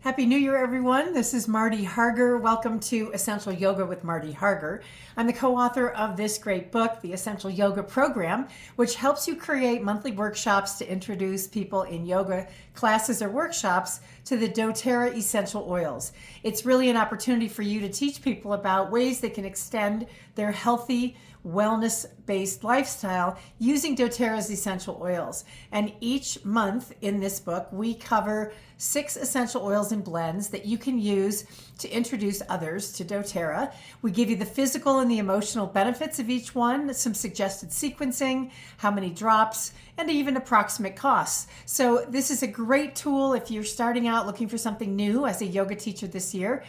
Happy New Year, everyone. This is Marty Harger. Welcome to Essential Yoga with Marty Harger. I'm the co-author of this great book, the Essential Yoga Program, which helps you create monthly workshops to introduce people in yoga classes or workshops to the doTERRA essential oils. It's really an opportunity for you to teach people about ways they can extend their healthy, wellness-based lifestyle using doTERRA's essential oils. And each month in this book, we cover 6 essential oils and blends that you can use to introduce others to doTERRA. We give you the physical and the emotional benefits of each one, some suggested sequencing, how many drops, and even approximate costs. So this is a great tool if you're starting out looking for something new as a yoga teacher this year.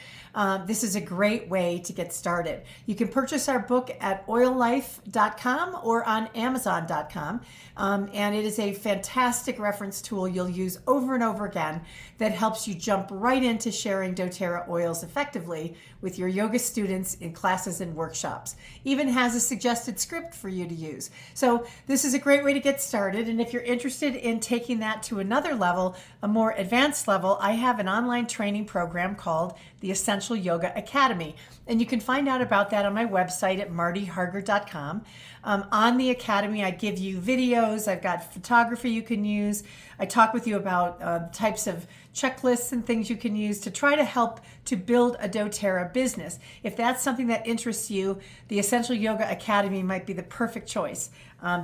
This is a great way to get started. You can purchase our book at oillife.com or on amazon.com. And it is a fantastic reference tool you'll use over and over again that helps you jump right into sharing doTERRA oils effectively with your yoga students in classes and workshops. Even has a suggested script for you to use. So this is a great way to get started. And if you're interested in taking that to another level, a more advanced level, I have an online training program called the Essential Yoga Academy. And you can find out about that on my website at martyharger.com. On the Academy, I give you videos. I've got photography you can use. I talk with you about types of checklists and things you can use to try to help to build a doTERRA business. If that's something that interests you, the Essential Yoga Academy might be the perfect choice.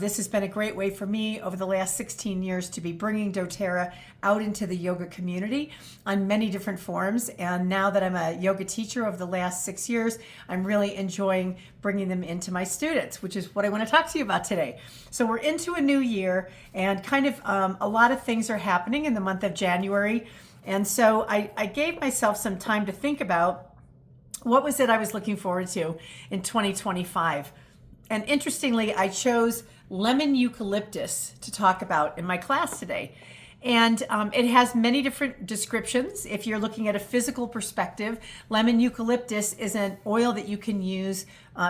This has been a great way for me over the last 16 years to be bringing doTERRA out into the yoga community on many different forms. And now that I'm a yoga teacher over the last 6 years, I'm really enjoying bringing them into my students, which is what I want to talk to you about today. So we're into a new year and kind of a lot of things are happening in the month of January. And so I gave myself some time to think about what was it I was looking forward to in 2025. And interestingly, I chose lemon eucalyptus to talk about in my class today. And it has many different descriptions. If you're looking at a physical perspective, lemon eucalyptus is an oil that you can use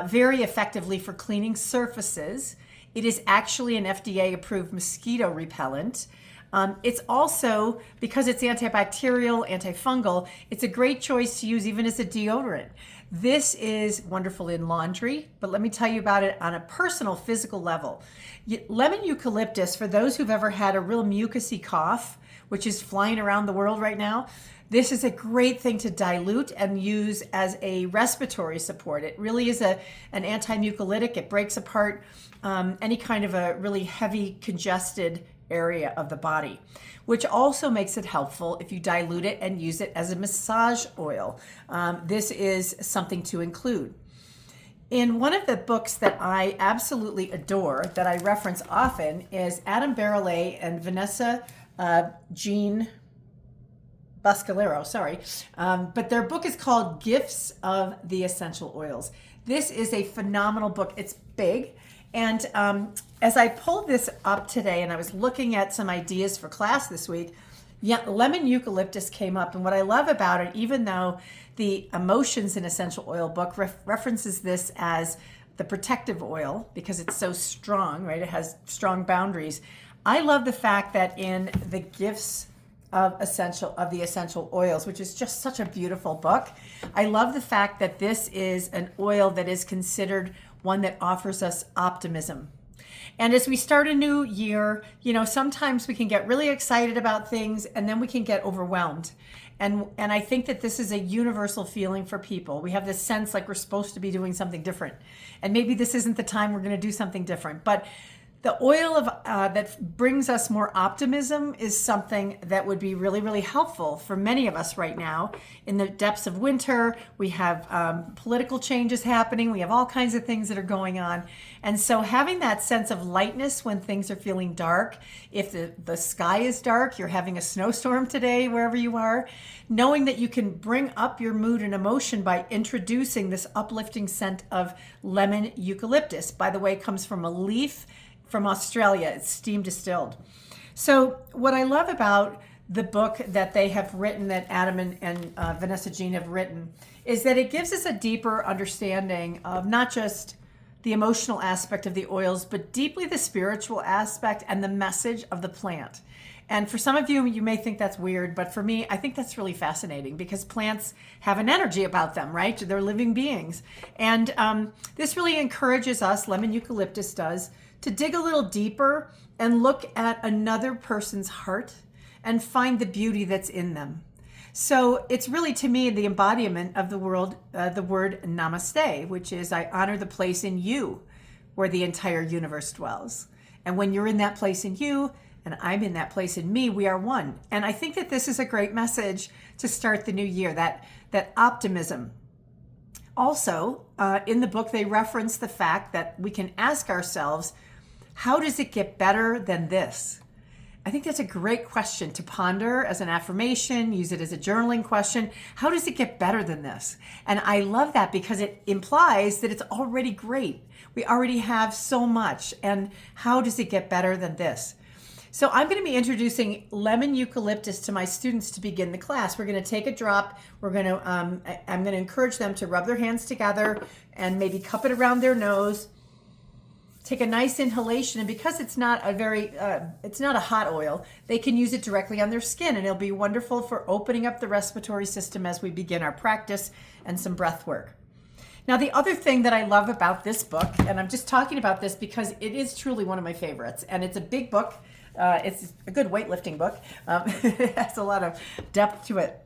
very effectively for cleaning surfaces. It is actually an FDA-approved mosquito repellent. It's also, because it's antibacterial, antifungal, it's a great choice to use even as a deodorant. This is wonderful in laundry, but let me tell you about it on a personal, physical level. Lemon eucalyptus, for those who've ever had a real mucousy cough, which is flying around the world right now, this is a great thing to dilute and use as a respiratory support. It really is an anti-mucolytic. It breaks apart any kind of a really heavy, congested area of the body, which also makes it helpful if you dilute it and use it as a massage oil. This is something to include. In one of the books that I absolutely adore, that I reference often, is Adam Barrelay and Vanessa Jean Bascalero, but their book is called Gifts of the Essential Oils. This is a phenomenal book. It's big. And as I pulled this up today and I was looking at some ideas for class this week, lemon eucalyptus came up. And what I love about it, even though the Emotions in Essential Oil book references this as the protective oil because it's so strong, right? It has strong boundaries. I love the fact that in the Gifts of the Essential Oils, which is just such a beautiful book, I love the fact that this is an oil that is considered one that offers us optimism. And as we start a new year, sometimes we can get really excited about things and then we can get overwhelmed. And I think that this is a universal feeling for people. We have this sense like we're supposed to be doing something different. And maybe this isn't the time we're going to do something different. But the oil that brings us more optimism is something that would be really, really helpful for many of us right now. In the depths of winter, we have political changes happening. We have all kinds of things that are going on. And so having that sense of lightness when things are feeling dark, if the sky is dark, you're having a snowstorm today, wherever you are, knowing that you can bring up your mood and emotion by introducing this uplifting scent of lemon eucalyptus. By the way, it comes from a leaf from Australia. It's steam distilled. So what I love about the book that they have written, that Adam and Vanessa Jean have written, is that it gives us a deeper understanding of not just the emotional aspect of the oils, but deeply the spiritual aspect and the message of the plant. And for some of you, you may think that's weird, but for me, I think that's really fascinating because plants have an energy about them, right? They're living beings. And this really encourages us, lemon eucalyptus does, to dig a little deeper and look at another person's heart and find the beauty that's in them. So it's really, to me, the embodiment of the word namaste, which is I honor the place in you where the entire universe dwells. And when you're in that place in you, and I'm in that place in me, we are one. And I think that this is a great message to start the new year, that optimism. Also, in the book, they reference the fact that we can ask ourselves, how does it get better than this? I think that's a great question to ponder as an affirmation, use it as a journaling question. How does it get better than this? And I love that because it implies that it's already great. We already have so much. And how does it get better than this? So I'm going to be introducing lemon eucalyptus to my students to begin the class. We're going to take a drop. I'm going to encourage them to rub their hands together and maybe cup it around their nose. Take a nice inhalation, and because it's not a hot oil, they can use it directly on their skin, and it'll be wonderful for opening up the respiratory system as we begin our practice and some breath work. Now, the other thing that I love about this book, and I'm just talking about this because it is truly one of my favorites, and it's a big book. It's a good weightlifting book. It has a lot of depth to it.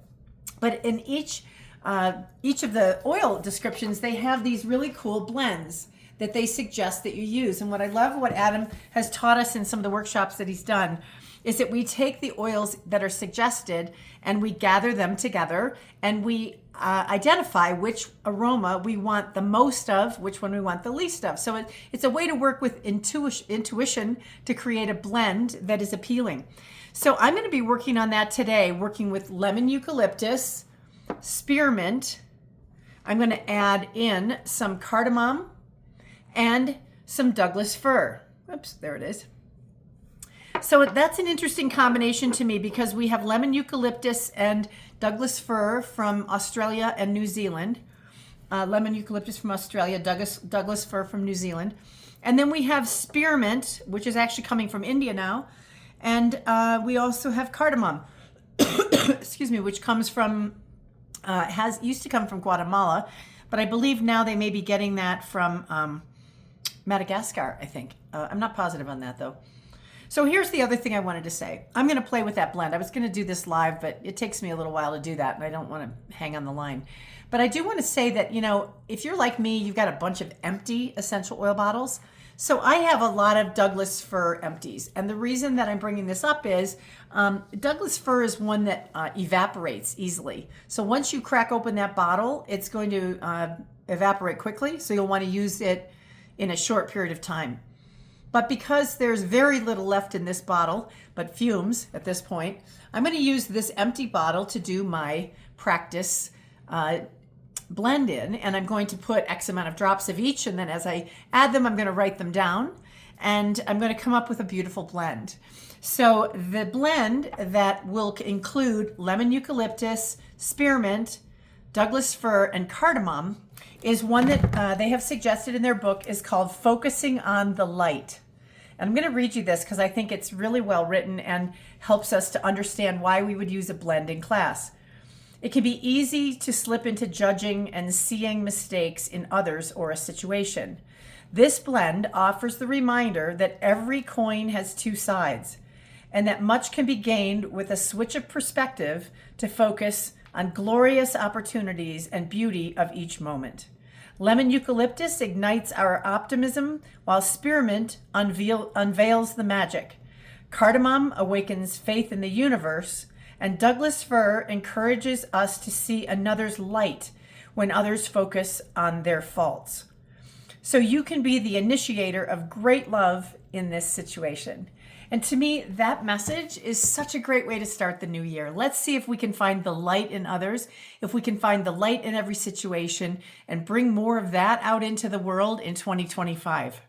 But in each of the oil descriptions, they have these really cool blends that they suggest that you use. And what I love, what Adam has taught us in some of the workshops that he's done, is that we take the oils that are suggested and we gather them together and we identify which aroma we want the most of, which one we want the least of. So it's a way to work with intuition to create a blend that is appealing. So I'm going to be working on that today, working with lemon eucalyptus, spearmint. I'm going to add in some cardamom and some Douglas fir. Oops, there it is. So that's an interesting combination to me because we have lemon eucalyptus and Douglas fir from Australia and New Zealand. Lemon eucalyptus from Australia, Douglas fir from New Zealand. And then we have spearmint, which is actually coming from India now. And we also have cardamom, excuse me, which comes from, used to come from Guatemala, but I believe now they may be getting that from Madagascar, I think. I'm not positive on that though. So here's the other thing I wanted to say. I'm going to play with that blend. I was going to do this live, but it takes me a little while to do that, and I don't want to hang on the line. But I do want to say that, if you're like me, you've got a bunch of empty essential oil bottles. So I have a lot of Douglas fir empties. And the reason that I'm bringing this up is Douglas fir is one that evaporates easily. So once you crack open that bottle, it's going to evaporate quickly. So you'll want to use it in a short period of time. But because there's very little left in this bottle, but fumes at this point, I'm going to use this empty bottle to do my practice blend in. And I'm going to put X amount of drops of each. And then as I add them, I'm going to write them down. And I'm going to come up with a beautiful blend. So the blend that will include lemon eucalyptus, spearmint, Douglas fir, and cardamom is one that they have suggested in their book is called Focusing on the Light. And I'm going to read you this because I think it's really well written and helps us to understand why we would use a blend in class. It can be easy to slip into judging and seeing mistakes in others or a situation. This blend offers the reminder that every coin has two sides and that much can be gained with a switch of perspective to focus on glorious opportunities and beauty of each moment. Lemon eucalyptus ignites our optimism, while spearmint unveils the magic. Cardamom awakens faith in the universe, and Douglas fir encourages us to see another's light when others focus on their faults. So you can be the initiator of great love in this situation. And to me, that message is such a great way to start the new year. Let's see if we can find the light in others, if we can find the light in every situation, and bring more of that out into the world in 2025.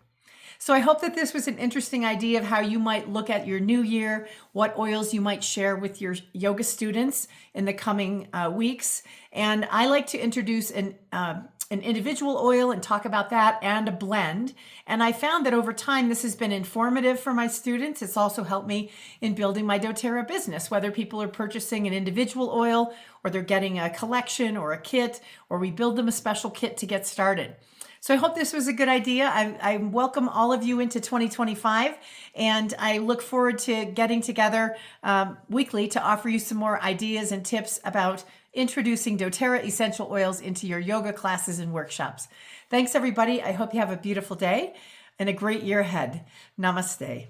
So I hope that this was an interesting idea of how you might look at your new year, what oils you might share with your yoga students in the coming weeks. And I like to introduce an individual oil and talk about that, and a blend. And I found that over time, this has been informative for my students. It's also helped me in building my doTERRA business, whether people are purchasing an individual oil or they're getting a collection or a kit, or we build them a special kit to get started. So I hope this was a good idea. I welcome all of you into 2025, and I look forward to getting together weekly to offer you some more ideas and tips about introducing doTERRA essential oils into your yoga classes and workshops. Thanks, everybody. I hope you have a beautiful day and a great year ahead. Namaste.